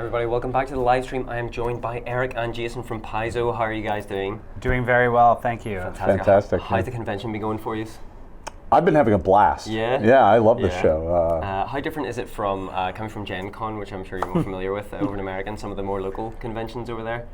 everybody, welcome back to the live stream. I am joined by Eric and Jason from Paizo. How are you guys doing? Doing very well, thank you. Fantastic. How's the convention been going for you? I've been having a blast. Yeah? Yeah, I love this show. How different is it from coming from Gen Con, which I'm sure you're more familiar with over in America, and some of the more local conventions over there?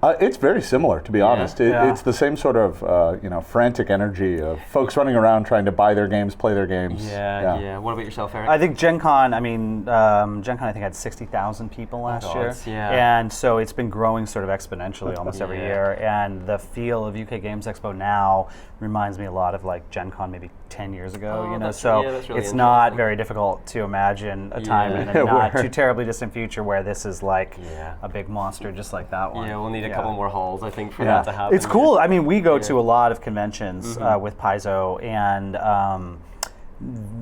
It's very similar, to be honest. It's the same sort of frantic energy of folks running around trying to buy their games, play their games. Yeah. What about yourself, Eric? I think Gen Con, Gen Con I think had 60,000 people last year. Yeah. And so it's been growing sort of exponentially almost every year. And the feel of UK Games Expo now reminds me a lot of like Gen Con maybe 10 years ago, that's really it's not very difficult to imagine a time in the not too terribly distant future where this is like a big monster just like that one. Yeah, we'll need a couple more halls, I think, for that to happen. It's cool. I mean, we go to a lot of conventions with Paizo, and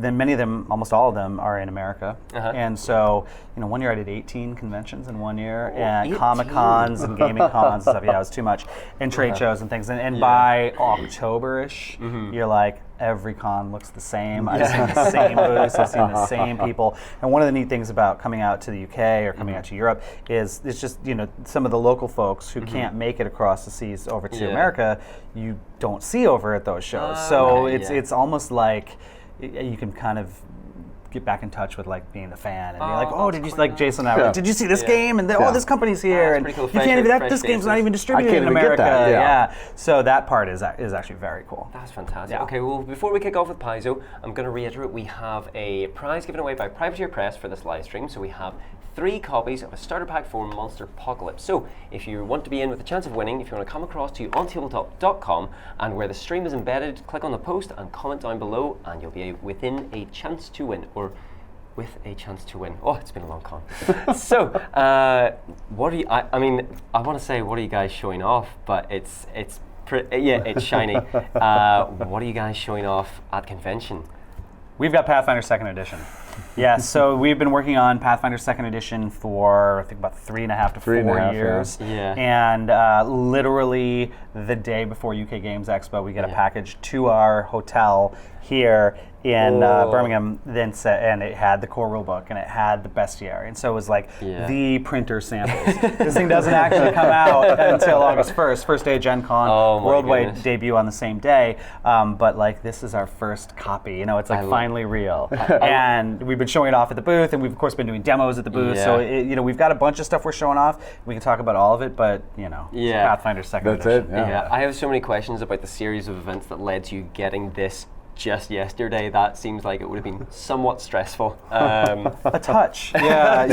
then many of them, almost all of them, are in America. And so, one year I did 18 conventions in 1 year, and Comic-Cons and gaming cons and stuff. Yeah, it was too much. And trade shows and things. And by October-ish, you're like, every con looks the same. I've seen the same booths, I've seen the same people. And one of the neat things about coming out to the UK or coming out to Europe is it's just, some of the local folks who can't make it across the seas over to America, you don't see over at those shows. So it's almost like you can kind of get back in touch with like being a fan and be like, oh, did you like Jason and I? Did you see this game? And this company's here, and cool. you can't even this game's not even distributed in America. Get that. So that part is actually very cool. That's fantastic. Okay, well, before we kick off with Paizo, I'm going to reiterate we have a prize given away by Privateer Press for this live stream. So we have 3 copies of a starter pack for Monster Apocalypse. So if you want to be in with a chance of winning, if you want to come across to ontabletop.com and where the stream is embedded, click on the post and comment down below, and you'll be within a chance to win, or with a chance to win. Oh, it's been a long con. So, what are you? I want to say, what are you guys showing off? But it's shiny. What are you guys showing off at convention? We've got Pathfinder 2nd Edition. So we've been working on Pathfinder 2nd Edition for, I think, about 3.5 to 4 years. And literally the day before UK Games Expo, we get a package to our hotel here in Birmingham, and it had the core rulebook and it had the bestiary, and so it was like the printer samples. This thing doesn't actually come out until August 1st, first day of Gen Con, worldwide debut on the same day. But like, this is our first copy. It's like finally real, and we've been showing it off at the booth, and we've of course been doing demos at the booth. So we've got a bunch of stuff we're showing off. We can talk about all of it, but it's Pathfinder 2nd Edition. That's it. I have so many questions about the series of events that led to you getting this just yesterday. That seems like it would have been somewhat stressful. A touch. Yeah.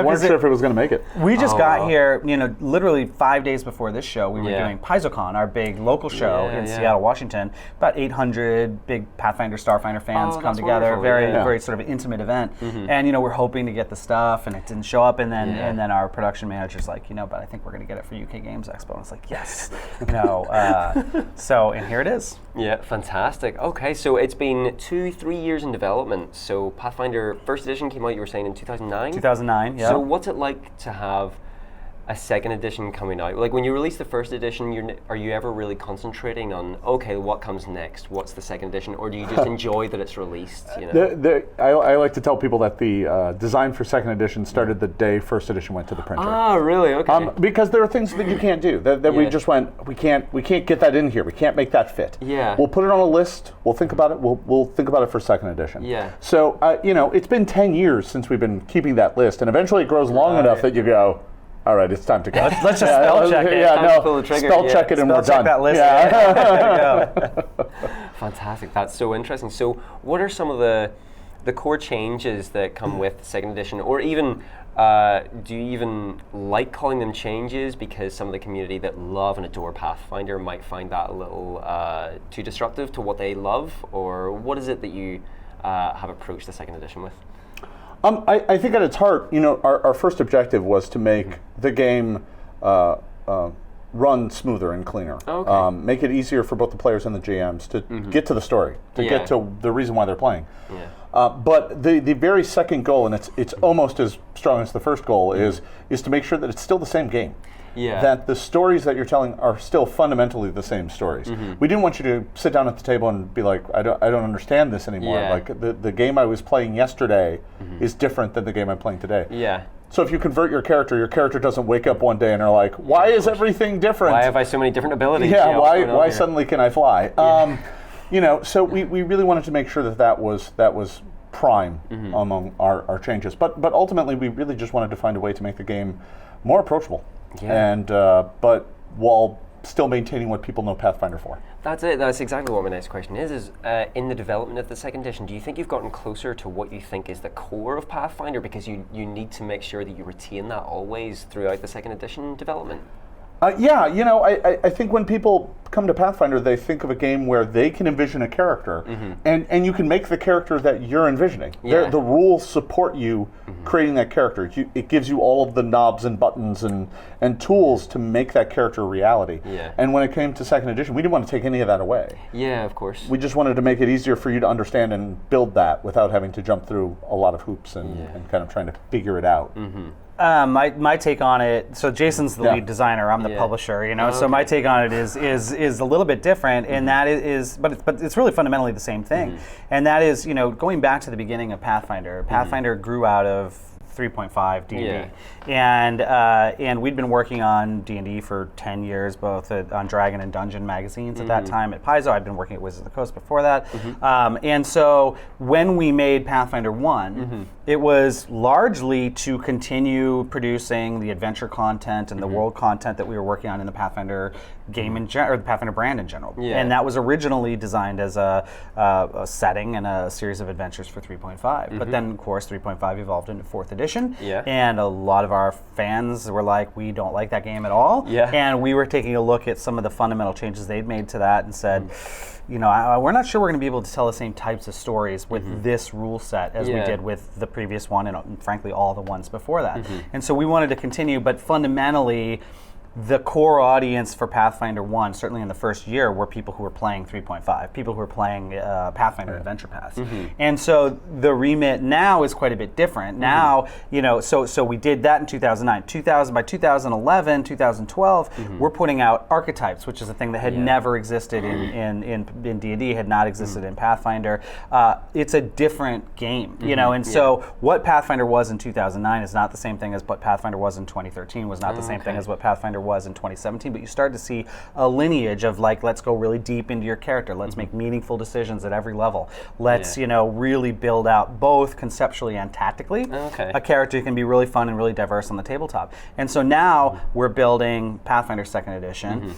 Weren't sure if it was going to make it. We just got here, literally 5 days before this show. We were doing PaizoCon, our big local show in Seattle, Washington. About 800 big Pathfinder, Starfinder fans come together. Very sort of intimate event. And we're hoping to get the stuff, and it didn't show up. And then our production manager's like, but I think we're going to get it for UK Games Expo. And it's like, yes. And here it is. Yeah, fantastic. Okay, so it's been 2-3 years in development. So Pathfinder First Edition came out, you were saying, in 2009? 2009, yeah. So what's it like to have a second edition coming out? Like, when you release the first edition, are you ever really concentrating on, okay, what comes next? What's the second edition? Or do you just enjoy that it's released? I like to tell people that the design for second edition started the day first edition went to the printer. Ah, really? Okay. Because there are things that you can't do. That we just went, we can't get that in here. We can't make that fit. Yeah. We'll put it on a list. We'll think about it. We'll think about it for second edition. Yeah. So it's been 10 years since we've been keeping that list, and eventually it grows long enough that you go, all right, it's time to go. Let's just spell check it. Spell check it and we're done. That list. There you go. Fantastic. That's so interesting. So what are some of the core changes that come with second edition, or even do you even like calling them changes, because some of the community that love and adore Pathfinder might find that a little too disruptive to what they love? Or what is it that you have approached the second edition with? I think at its heart, our first objective was to make the game run smoother and cleaner. Okay. Make it easier for both the players and the GMs to get to the story, to get to the reason why they're playing. But the very second goal, and it's almost as strong as the first goal, is to make sure that it's still the same game. that the stories that you're telling are still fundamentally the same stories. We didn't want you to sit down at the table and be like, I don't understand this anymore. Like the game I was playing yesterday is different than the game I'm playing today. So if you convert your character doesn't wake up one day and are like, why is everything different? Why have I so many different abilities? Yeah, why suddenly can I fly? So we really wanted to make sure that was prime among our changes. But ultimately, we really just wanted to find a way to make the game more approachable, and but while still maintaining what people know Pathfinder for. That's it. That's exactly what my next question is in the development of the second edition, do you think you've gotten closer to what you think is the core of Pathfinder, because you need to make sure that you retain that always throughout the second edition development? I think when people come to Pathfinder, they think of a game where they can envision a character, and you can make the character that you're envisioning. The rules support you creating that character. It gives you all of the knobs and buttons and tools to make that character a reality. And when it came to second edition, we didn't want to take any of that away. Yeah, of course. We just wanted to make it easier for you to understand and build that without having to jump through a lot of hoops and kind of trying to figure it out. My take on it. So Jason's the lead designer. I'm the publisher. So my take on it is a little bit different, and that is, but it's really fundamentally the same thing. And that is, going back to the beginning of Pathfinder. Pathfinder grew out of 3.5 D&D, and we'd been working on D&D for 10 years, both on Dragon and Dungeon magazines at that time. At Paizo, I'd been working at Wizards of the Coast before that, and so when we made Pathfinder 1, it was largely to continue producing the adventure content and the world content that we were working on in the Pathfinder game or the Pathfinder brand in general. And that was originally designed as a setting and a series of adventures for 3.5. But then, of course, 3.5 evolved into 4th edition. And a lot of our fans were like, we don't like that game at all. And we were taking a look at some of the fundamental changes they'd made to that and said, we're not sure we're going to be able to tell the same types of stories with this rule set as we did with the previous one and frankly all the ones before that. And so we wanted to continue, but fundamentally the core audience for Pathfinder 1, certainly in the first year, were people who were playing 3.5, people who were playing Pathfinder Adventure Paths. And so the remit now is quite a bit different. Now, so we did that in 2009. By 2011, 2012, we're putting out archetypes, which is a thing that had never existed in D&D, had not existed in Pathfinder. It's a different game, and so what Pathfinder was in 2009 is not the same thing as what Pathfinder was in 2013, was not the same thing as what Pathfinder was in 2017, but you start to see a lineage of let's go really deep into your character. Let's make meaningful decisions at every level. Let's, really build out both conceptually and tactically a character who can be really fun and really diverse on the tabletop. And so now we're building Pathfinder 2nd edition.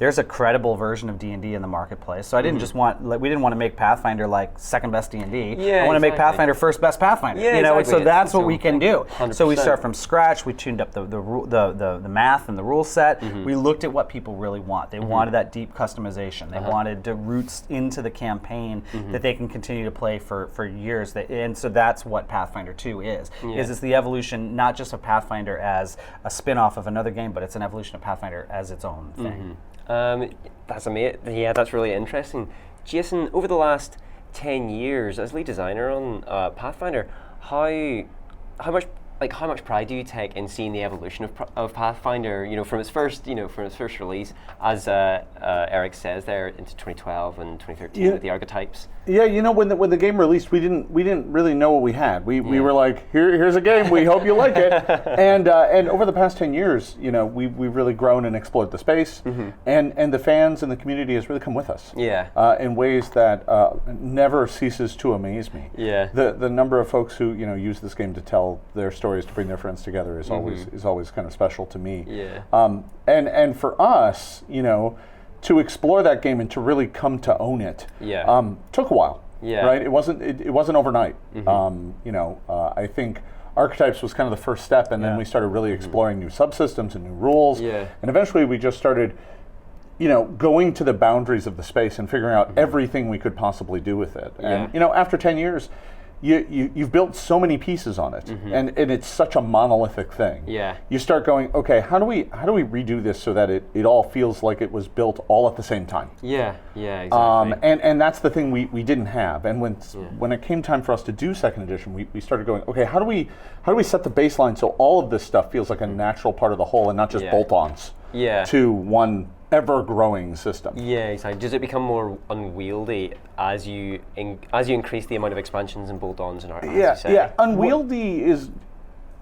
There's a credible version of D&D in the marketplace. So I didn't just we didn't want to make Pathfinder second best D&D. I want to make Pathfinder first best Pathfinder. And so that's what we can do. 100%. So we start from scratch. We tuned up the math and the rule set. We looked at what people really want. They wanted that deep customization. They wanted the roots into the campaign that they can continue to play for years. And so that's what Pathfinder 2 is. It's the evolution not just of Pathfinder as a spin-off of another game, but it's an evolution of Pathfinder as its own thing. That's amazing. Yeah, that's really interesting. Jason, over the last 10 years as lead designer on Pathfinder, how much pride do you take in seeing the evolution of Pathfinder? From its first release, as Eric says there, into 2012 and 2013 with the archetypes. When the game released, we didn't really know what we had. We were like, here's a game. We hope you like it. And over the past 10 years, we've really grown and explored the space, and the fans and the community has really come with us. In ways that never ceases to amaze me. The number of folks who use this game to tell their stories, to bring their friends together, is always kind of special to me. And for us, to explore that game and to really come to own it, took a while. Right? It wasn't overnight. I think Archetypes was kind of the first step, and then we started really exploring new subsystems and new rules. And eventually we just started going to the boundaries of the space and figuring out everything we could possibly do with it. And after 10 years, you've built so many pieces on it, and it's such a monolithic thing. Yeah. You start going, okay, how do we redo this so that it all feels like it was built all at the same time? Yeah, exactly. And that's the thing we didn't have. And when it came time for us to do second edition, we started going, okay, how do we set the baseline so all of this stuff feels like a natural part of the whole and not just bolt-ons to one ever-growing system? Yeah, exactly. Does it become more unwieldy as you increase the amount of expansions and bolt-ons and as you say? Yeah. Unwieldy is.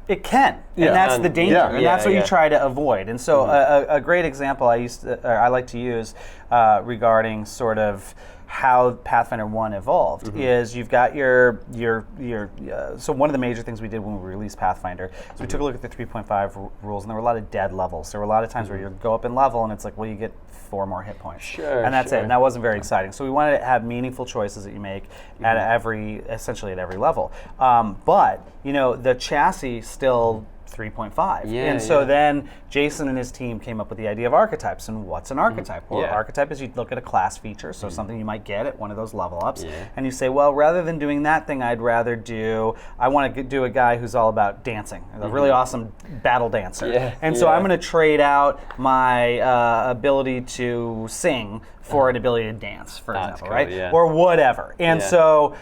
It can, and that's the danger, and that's what you try to avoid. And so, a great example I like to use regarding sort of how Pathfinder 1 evolved is you've got your so one of the major things we did when we released Pathfinder is we took a look at the 3.5 rules, and there were a lot of dead levels. There were a lot of times where you go up in level and it's like, well, you get 4 more hit points, and that's it. And that wasn't very exciting. So we wanted to have meaningful choices that you make at essentially at every level. But the chassis still 3.5. And so then Jason and his team came up with the idea of archetypes. And what's an archetype? Well, archetype is you look at a class feature, so something you might get at one of those level ups, and you say, well, rather than doing that thing, I want to do a guy who's all about dancing, a really awesome battle dancer. So I'm going to trade out my ability to sing for an ability to dance, for example, right? Yeah. Or whatever. And so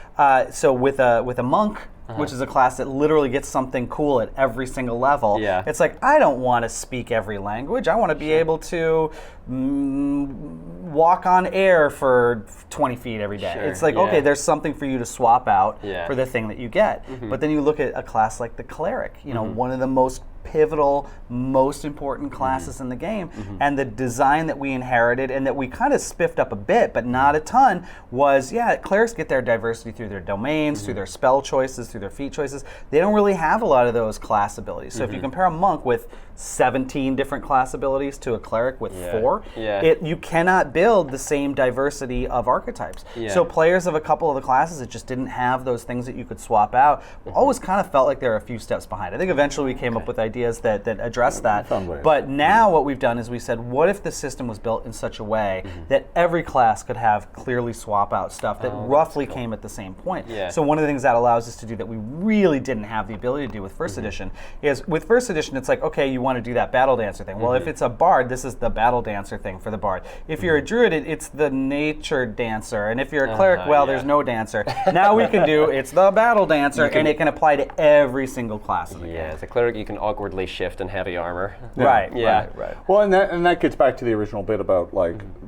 with a monk, which is a class that literally gets something cool at every single level. It's like, I don't want to speak every language. I want to be able to walk on air for 20 feet every day. It's like, okay, there's something for you to swap out for the thing that you get. But then you look at a class like the cleric, one of the most pivotal, most important classes in the game, and the design that we inherited and that we kind of spiffed up a bit, but not a ton, was, clerics get their diversity through their domains, through their spell choices, through their feat choices. They don't really have a lot of those class abilities. So if you compare a monk with 17 different class abilities to a cleric with 4, you cannot build the same diversity of archetypes. So players of a couple of the classes that just didn't have those things that you could swap out always kind of felt like they were a few steps behind. I think eventually we came up with ideas that address that. But now what we've done is we said, what if the system was built in such a way that every class could have clearly swap out stuff that roughly came at the same point? So one of the things that allows us to do that we really didn't have the ability to do with first edition is, with first edition, it's like, okay, you want to do that battle dancer thing. Well, if it's a bard, this is the battle dancer thing for the bard. If you're a druid, it's the nature dancer. And if you're a cleric, there's no dancer. Now we can do, it's the battle dancer, and it can apply to every single class of the game. As a cleric, you can awkwardly shift in heavy armor. Right. Well, and that gets back to the original bit about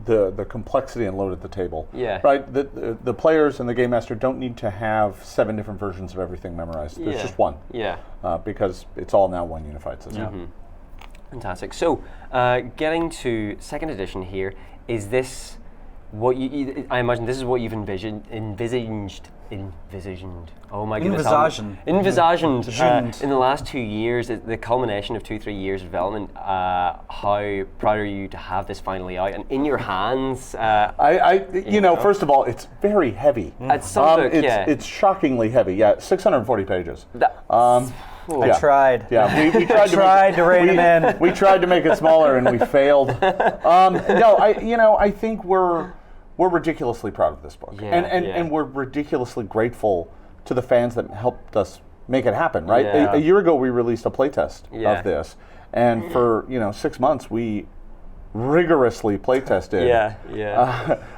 the complexity and load at the table. Right. The players and the game master don't need to have 7 different versions of everything memorized. There's just one. Because it's all now one unified system. Fantastic. So, getting to second edition here, is this what you? I imagine this is what you've envisioned. Oh my goodness. Envisaged in the last 2 years, the culmination of 2-3 years of development. How proud are you to have this finally out and in your hands? First of all, it's very heavy. It's some book, it's shockingly heavy. 640 pages. I tried. We tried to rein him in. We tried to make it smaller and we failed. I think we're ridiculously proud of this book, and we're ridiculously grateful to the fans that helped us make it happen. Right, a year ago we released a playtest of this, and for 6 months we rigorously playtested.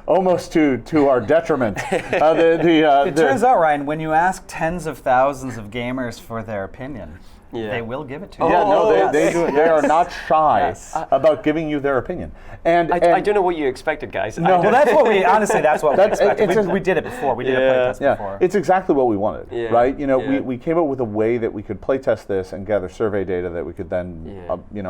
Almost to our detriment. It turns out, Ryan, when you ask tens of thousands of gamers for their opinion, they will give it to you. They do. They are not shy about giving you their opinion. And I don't know what you expected, guys. No, that's what we expected. We did it before. We did a playtest before. It's exactly what we wanted, right? We came up with a way that we could playtest this and gather survey data that we could then,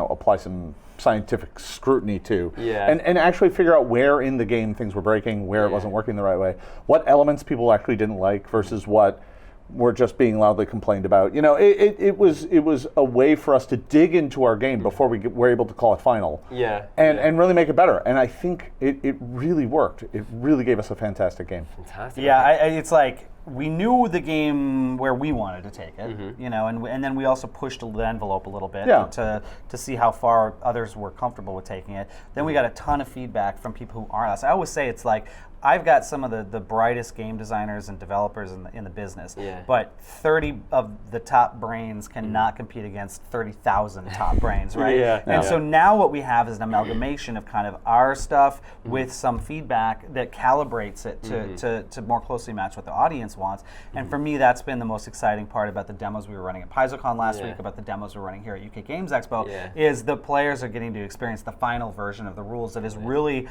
apply some scientific scrutiny to, and actually figure out where in the game things were breaking, where it wasn't working the right way, what elements people actually didn't like versus what were just being loudly complained about. It was a way for us to dig into our game before we were able to call it final. And really make it better. And I think it really worked. It really gave us a fantastic game. Fantastic. It's like, we knew the game where we wanted to take it, and then we also pushed the envelope a little bit to see how far others were comfortable with taking it. Then we got a ton of feedback from people who aren't us. I always say it's like, I've got some of the brightest game designers and developers in the business, but 30 of the top brains cannot compete against 30,000 top brains, right? And so now what we have is an amalgamation of kind of our stuff with some feedback that calibrates it to more closely match what the audience wants. And for me, that's been the most exciting part about the demos we were running at PaizoCon last week, about the demos we're running here at UK Games Expo, is the players are getting to experience the final version of the rules that is really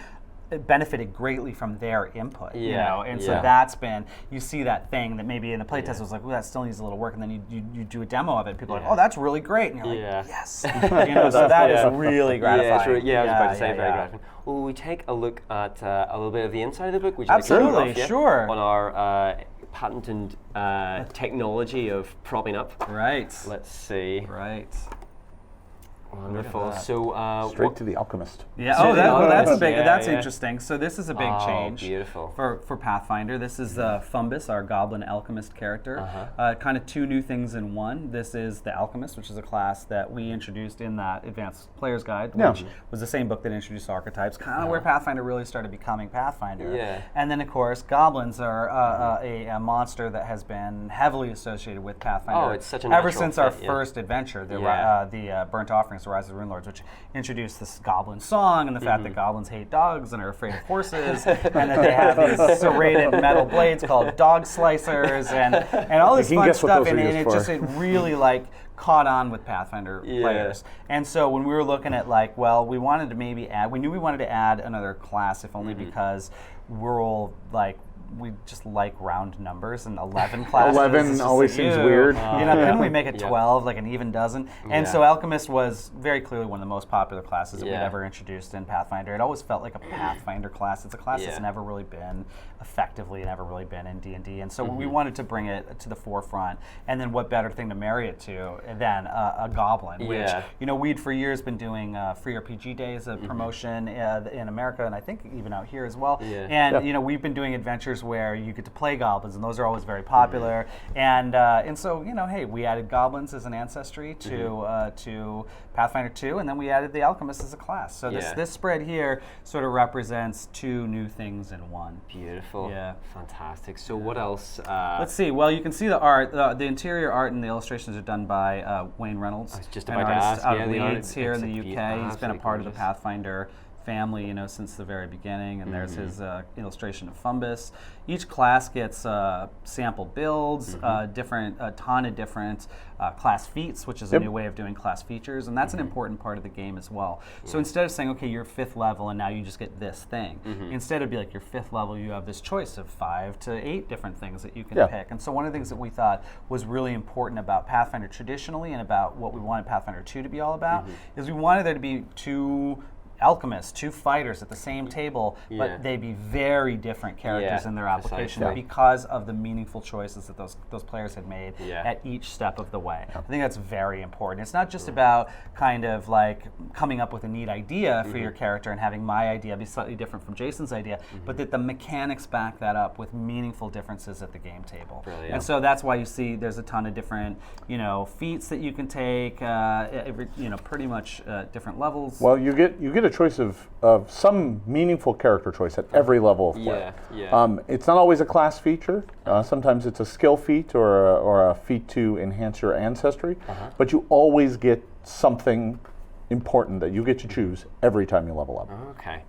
benefited greatly from their input, you know, and so that's been, you see that thing that maybe in the playtest was like, oh, that still needs a little work, and then you do a demo of it, people are like, oh, that's really great, and you're like, yes, you know, so that is really gratifying. I was about to say very gratifying. Well, we take a look at a little bit of the inside of the book, which absolutely, sure, on our patented technology of propping up. Right. Let's see. Right. Wonderful. So straight to the alchemist. Yeah. Oh, that's a big. That's interesting. So this is a big change. Beautiful. For Pathfinder. This is Fumbus, our goblin alchemist character. Kind of two new things in one. This is the alchemist, which is a class that we introduced in that advanced player's guide, which was the same book that introduced archetypes. Kind of where Pathfinder really started becoming Pathfinder. Yeah. And then of course goblins are a monster that has been heavily associated with Pathfinder. Oh, it's such a natural ever since our first adventure, the Burnt Offerings. The Rise of the Rune Lords, which introduced this goblin song and the fact that goblins hate dogs and are afraid of horses, and that they have these serrated metal blades called dog slicers and all this fun stuff, and it really like caught on with Pathfinder players. And so when we were looking at like, well, we wanted to maybe add, we knew we wanted to add another class, if only because we're all like, we just like round numbers, and 11 classes. 11 always seems weird. You know, couldn't we make it 12, like an even dozen? And so Alchemist was very clearly one of the most popular classes that we'd ever introduced in Pathfinder. It always felt like a Pathfinder class. It's a class that's never really been in D&D, and so we wanted to bring it to the forefront. And then what better thing to marry it to than a goblin, which, you know, we'd for years been doing free RPG days of promotion in America, and I think even out here as well. And you know, we've been doing adventures where you get to play goblins, and those are always very popular. And so, you know, hey, we added goblins as an ancestry to Pathfinder 2, and then we added the alchemist as a class. So this spread here sort of represents two new things in one. Beautiful. Yeah. Fantastic. So what else? Let's see. Well, you can see the art. The interior art and the illustrations are done by Wayne Reynolds. I was just about to ask. Out of Leeds here in the UK. He's been a part of the Pathfinder family, you know, since the very beginning, and there's his illustration of Fumbus. Each class gets sample builds, a ton of different class feats, which is a new way of doing class features, and that's an important part of the game as well. So instead of saying, okay, you're 5th level and now you just get this thing, instead it'd be like, you're 5th level, you have this choice of 5 to 8 different things that you can pick. And so one of the things that we thought was really important about Pathfinder traditionally, and about what we wanted Pathfinder 2 to be all about, is we wanted there to be two alchemists, two fighters at the same table, but they be very different characters in their application because of the meaningful choices that those players had made at each step of the way. I think that's very important. It's not just about kind of like coming up with a neat idea for your character and having my idea be slightly different from Jason's idea, but that the mechanics back that up with meaningful differences at the game table. Brilliant. And so that's why you see there's a ton of different, you know, feats that you can take, pretty much different levels. Well, you get a choice of some meaningful character choice at every level of play. It's not always a class feature. Sometimes it's a skill feat or a feat to enhance your ancestry. But you always get something important that you get to choose every time you level up. Okay.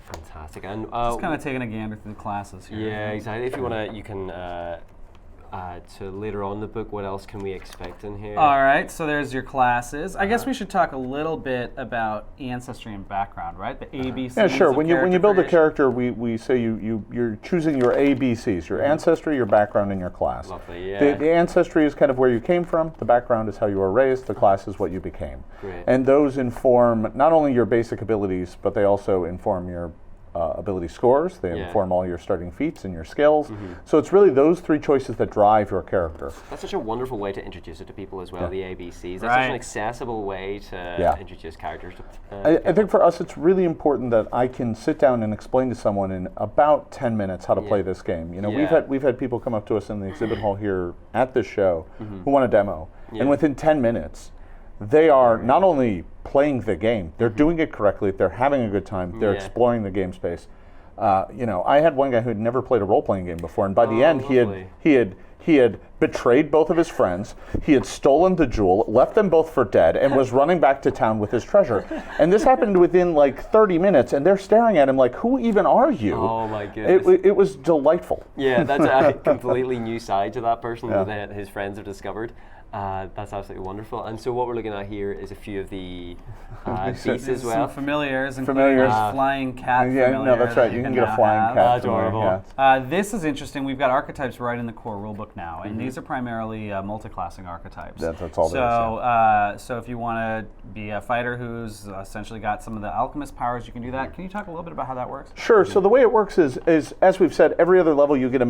Fantastic. And just kind of taking a gander through the classes here. Yeah, exactly. If you want to, you can to later on in the book, what else can we expect in here? All right, so there's your classes. I guess we should talk a little bit about ancestry and background, right? The ABCs. Yeah, sure. When you build a character, we say you're choosing your ABCs, your ancestry, your background, and your class. Lovely, yeah. The ancestry is kind of where you came from. The background is how you were raised. The class is what you became. Great. And those inform not only your basic abilities, but they also inform your ability scores. They inform all your starting feats and your skills. So it's really those three choices that drive your character. That's such a wonderful way to introduce it to people as well, the ABCs. That's such an accessible way to introduce characters. I think for us it's really important that I can sit down and explain to someone in about 10 minutes how to play this game. You know, we've had people come up to us in the exhibit hall here at this show who want a demo. And within 10 minutes, they are not only playing the game, they're doing it correctly, they're having a good time, they're exploring the game space. I had one guy who had never played a role-playing game before, and by the end, he had betrayed both of his friends. He had stolen the jewel, left them both for dead, and was running back to town with his treasure. And this happened within like 30 minutes, and they're staring at him like, "Who even are you?" Oh my goodness! It was delightful. Yeah, that's a completely new side to that person that his friends have discovered. That's absolutely wonderful. And so what we're looking at here is a few of the beasts as well. Some familiars, including flying cat familiar. Yeah, no, that's right. You can get a flying cat. Adorable. This is interesting. We've got archetypes right in the core rulebook now, and these are primarily multi-classing archetypes. That's all there is. So if you want to be a fighter who's essentially got some of the alchemist powers, you can do that. Can you talk a little bit about how that works? Sure. So the way it works is as we've said, every other level you get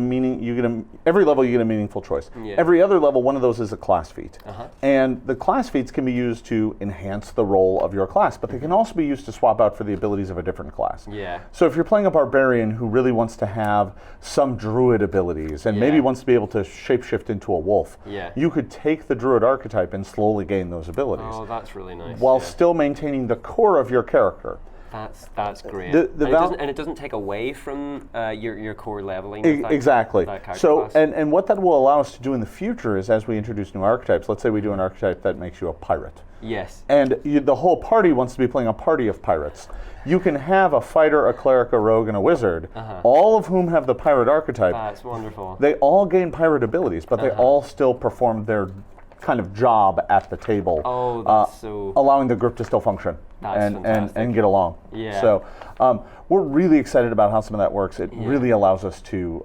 every level you get a meaningful choice. Yeah. Every other level, one of those is a class feat. And the class feats can be used to enhance the role of your class, but they can also be used to swap out for the abilities of a different class. Yeah. So if you're playing a barbarian who really wants to have some druid abilities and maybe wants to be able to shapeshift into a wolf, you could take the druid archetype and slowly gain those abilities. Oh, that's really nice. While still maintaining the core of your character. That's great. And it doesn't take away from your core leveling. Exactly. So and what that will allow us to do in the future is, as we introduce new archetypes, let's say we do an archetype that makes you a pirate. Yes. And the whole party wants to be playing a party of pirates. You can have a fighter, a cleric, a rogue, and a wizard, all of whom have the pirate archetype. That's wonderful. They all gain pirate abilities, but they all still perform their kind of job at the table, allowing the group to still function and get along. Yeah. So we're really excited about how some of that works. It really allows us to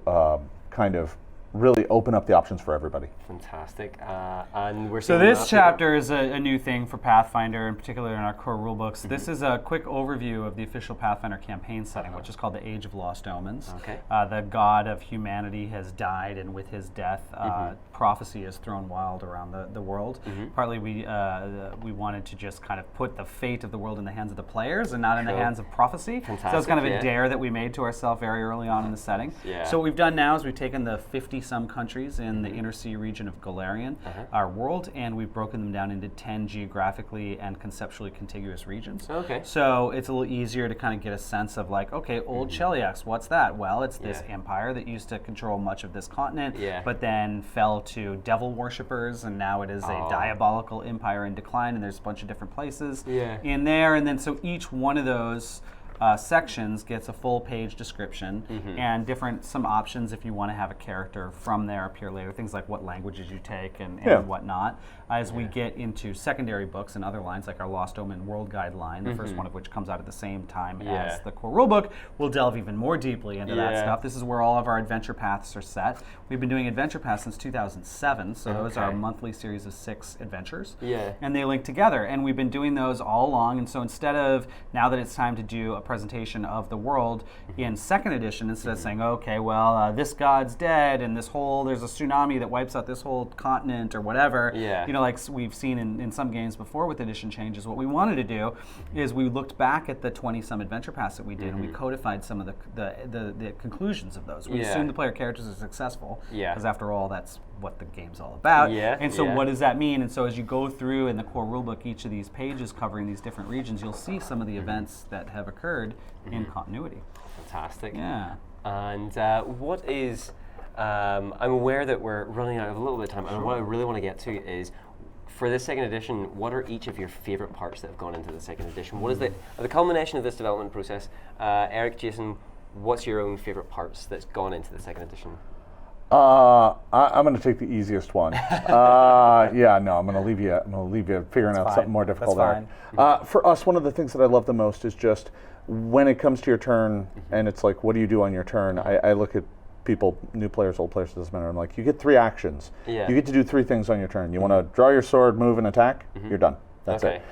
kind of really open up the options for everybody. Fantastic. And we're so this chapter is a new thing for Pathfinder, in particular in our core rulebooks. This is a quick overview of the official Pathfinder campaign setting, which is called the Age of Lost Omens. Okay. The god of humanity has died, and with his death, prophecy is thrown wild around the world. Partly we wanted to just kind of put the fate of the world in the hands of the players and not in the hands of prophecy. Fantastic, so it's kind of a dare that we made to ourselves very early on in the setting. Yeah. So what we've done now is we've taken the 50-some countries in the inner sea region of Golarion, our world, and we've broken them down into 10 geographically and conceptually contiguous regions. Okay. So it's a little easier to kind of get a sense of like, okay, Old Cheliax, what's that? Well, it's this empire that used to control much of this continent, but then fell to devil worshippers, and now it is a diabolical empire in decline, and there's a bunch of different places in there. And then so each one of those sections gets a full page description and some options if you want to have a character from there appear later, things like what languages you take and whatnot. As we get into secondary books and other lines like our Lost Omen World Guide line, the first one of which comes out at the same time as the core rulebook, we'll delve even more deeply into that stuff. This is where all of our adventure paths are set. We've been doing adventure paths since 2007, so those are our monthly series of 6 adventures. And they link together, and we've been doing those all along. And so instead of, now that it's time to do a presentation of the world in 2nd edition, instead of saying, okay, well, this god's dead and there's a tsunami that wipes out this whole continent or whatever, you know, like we've seen in some games before with edition changes, what we wanted to do is we looked back at the 20-some adventure paths that we did and we codified some of the conclusions of those. We assumed the player characters are successful, because after all, that's what the game's all about. And so what does that mean? And so as you go through in the core rulebook, each of these pages covering these different regions, you'll see some of the events that have occurred in continuity. Fantastic. Yeah. And what is, I'm aware that we're running out of a little bit of time, and what I really want to get to is, for this 2nd edition, what are each of your favorite parts that have gone into the 2nd edition? What is the culmination of this development process? Eric, Jason, what's your own favorite parts that's gone into the 2nd edition? I'm going to take the easiest one. I'm going to leave you figuring out something more difficult there. For us, one of the things that I love the most is just when it comes to your turn, and it's like, what do you do on your turn? I look at people, new players, old players, it doesn't matter. I'm like, you get 3 actions. You get to do 3 things on your turn. You want to draw your sword, move, and attack. You're done. That's it.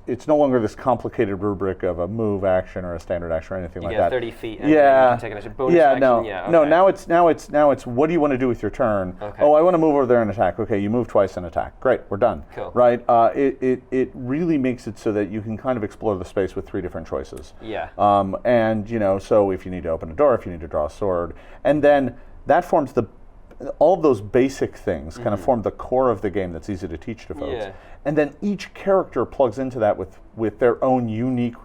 It's no longer this complicated rubric of a move action or a standard action or anything like that. 30 feet. And you can take an action. Bonus action. No. Now it's what do you want to do with your turn? Oh, I want to move over there and attack. Okay, you move twice and attack. Great, we're done. Cool. Right. It really makes it so that you can kind of explore the space with 3 different choices. And so if you need to open a door, if you need to draw a sword, and then that forms all of those basic things kind of form the core of the game that's easy to teach to folks. And then each character plugs into that with their own unique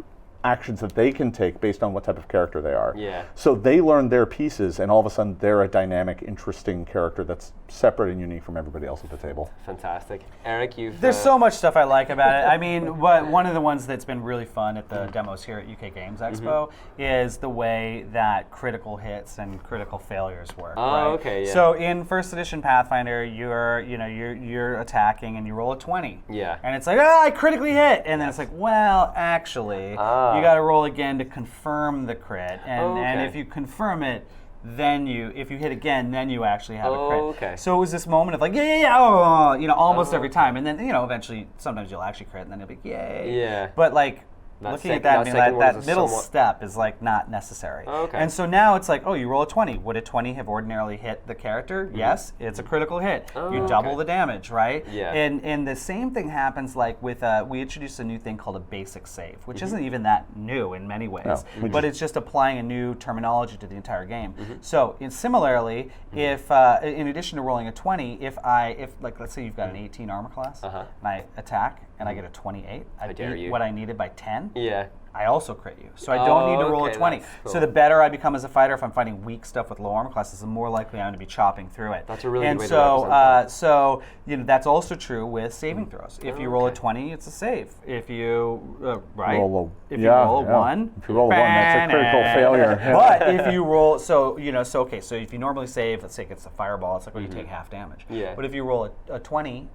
actions that they can take based on what type of character they are. Yeah. So they learn their pieces, and all of a sudden they're a dynamic, interesting character that's separate and unique from everybody else at the table. Fantastic. Eric, There's so much stuff I like about it. I mean, one of the ones that's been really fun at the demos here at UK Games Expo is the way that critical hits and critical failures work. Oh, right? okay, yeah. So in first edition Pathfinder, you're attacking and you roll a 20. Yeah. And it's like, I critically hit, and then it's like, well, actually, you got to roll again to confirm the crit, and if you confirm it, then if you hit again, then you actually have a crit. Okay. So it was this moment of like, almost every time, and then eventually, sometimes you'll actually crit, and then you'll be yay. Yeah. But like, looking at that, that middle somewhat... step is like not necessary. Okay. And so now it's like, you roll a 20. Would a 20 have ordinarily hit the character? Yes, it's a critical hit. You double the damage, right? Yeah. And the same thing happens like with we introduced a new thing called a basic save, which isn't even that new in many ways, but it's just applying a new terminology to the entire game. So similarly, if in addition to rolling a 20, if like let's say you've got an 18 armor class, and I attack and I get a 28, I beat what I needed by 10. Yeah. I also crit you. So I don't need to roll a 20. Cool. So the better I become as a fighter, if I'm fighting weak stuff with low armor classes, the more likely I'm going to be chopping through it. That's a really good way to represent that. So that's also true with saving throws. If you roll a 20, it's a save. If you roll a 1, if you roll a 1, that's a critical failure. But if you roll, so if you normally save, let's say it's a fireball, it's like you take half damage. Yeah. But if you roll a 20,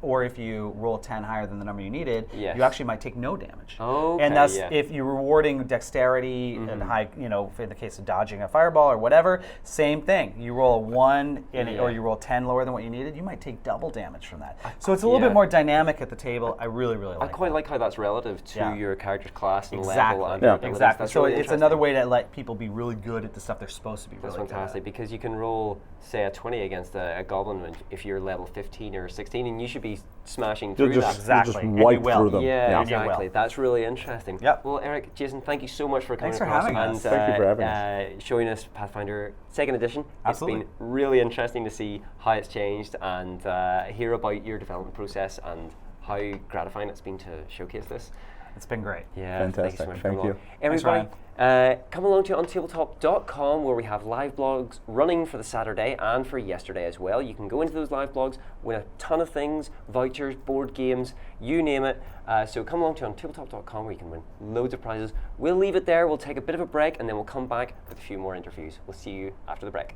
or if you roll a 10 higher than the number you needed, you actually might take no damage. Okay, and that's if you're rewarding dexterity and high, in the case of dodging a fireball or whatever, same thing. You roll a 1 or you roll 10 lower than what you needed, you might take double damage from that. So it's a little bit more dynamic at the table. I really, really like it. I quite like how that's relative to your character's class and exactly. level. And exactly. That's so really it's another way to let people be really good at the stuff they're supposed to be really good at. That's fantastic, because you can roll, say, a 20 against a goblin if you're level 15 or 16, and you should be smashing through that. Exactly. Just wipe through them. Yeah, exactly. That's really interesting. Yep. Well, Eric, Jason, thank you so much for coming across and Thank you for having us. Showing us Pathfinder 2nd edition. Absolutely. It's been really interesting to see how it's changed and hear about your development process and how gratifying it's been to showcase this. It's been great. Yeah, fantastic. Thank you. Everybody, come along to untabletop.com, where we have live blogs running for the Saturday and for yesterday as well. You can go into those live blogs, win a ton of things, vouchers, board games, you name it. So come along to untabletop.com, where you can win loads of prizes. We'll leave it there. We'll take a bit of a break, and then we'll come back with a few more interviews. We'll see you after the break.